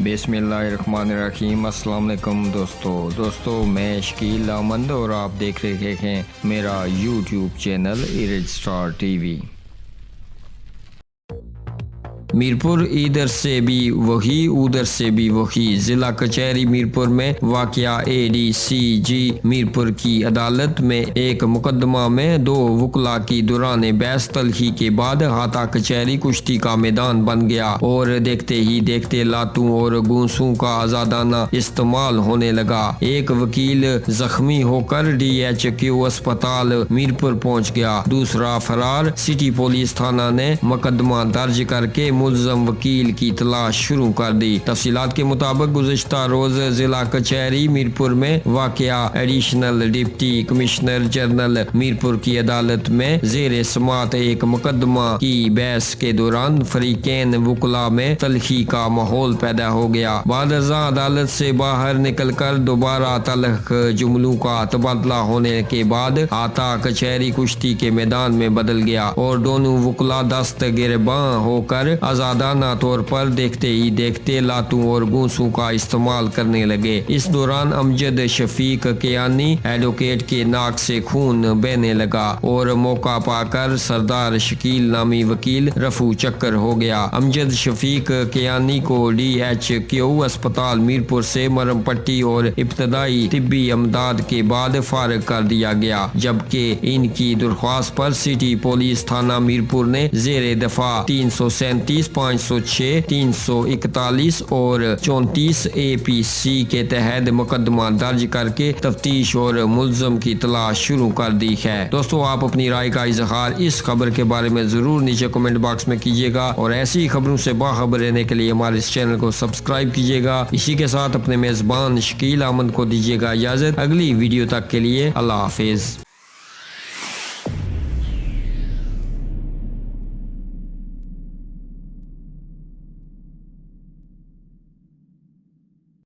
بسم اللہ الرحمن الرحیم۔ السلام علیکم دوستو میں شکیل احمد اور آپ دیکھ رہے ہیں میرا YouTube channel ایرج star T V. Mirpur ادھر سے بھی وہی ادھر سے بھی وہی۔ ضلع کچہری میرپور میں واقع اے ڈی سی جی میرپور کی عدالت میں ایک مقدمہ میں دو وکلاء کی دوران بحث تلخی کے بعد ہاتھا کچہری کشتی کا میدان بن گیا اور دیکھتے ہی دیکھتے لاتوں اور گونسوں کا آزادانہ استعمال ہونے لگا۔ ایک وکیل زخمی ہو کر ڈی ایچ کیو اسپتال میرپور پہنچ گیا، دوسرا فرار۔ سٹی پولیس تھانہ نے مقدمہ درج کر کے ملزم وکیل کی تلاش شروع کر دی۔ تفصیلات کے مطابق گزشتہ روز ضلع کچہری میرپور میں واقع additional deputy commissioner general Mirpur کی عدالت میں زیر سماعت ایک مقدمہ کی بحث کے دوران فریقین وکلاء میں تلخی کا ماحول پیدا ہو گیا۔ بعد ازاں عدالت سے باہر نکل کر دوبارہ تلخ جملوں کا تبادلہ ہونے کے بعد ہاتھا کچہری کشتی کے میدان میں بدل گیا اور دونوں وکلاء دست گریباں ہو کر آزادانہ طور پر دیکھتے ہی دیکھتے لاتوں اور گونسوں کا استعمال کرنے لگے۔ اس دوران امجد شفیق کیانی ایڈوکیٹ کے ناک سے خون بہنے لگا اور موقع پا کر سردار شکیل نامی وکیل رفو چکر ہو گیا۔ امجد شفیق کیانی کو ڈی ایچ کیو اسپتال میرپور سے مرہم پٹی اور ابتدائی طبی امداد کے بعد فارغ کر دیا گیا، جبکہ ان کی درخواست پر سٹی پولیس تھانہ میرپور نے زیر دفاع 337، 506، 341 اور 34 اے پی سی کے تحت مقدمہ درج کر کے تفتیش اور ملزم کی تلاش شروع کر دی ہے۔ دوستو آپ اپنی رائے کا اظہار اس خبر کے بارے میں ضرور نیچے کمنٹ باکس میں کیجیے گا اور ایسی خبروں سے باخبر رہنے کے لیے ہمارے اس چینل کو سبسکرائب کیجیے گا۔ اسی کے ساتھ اپنے میزبان شکیل احمد کو دیجیے گا اجازت۔ اگلی ویڈیو تک کے لیے اللہ حافظ۔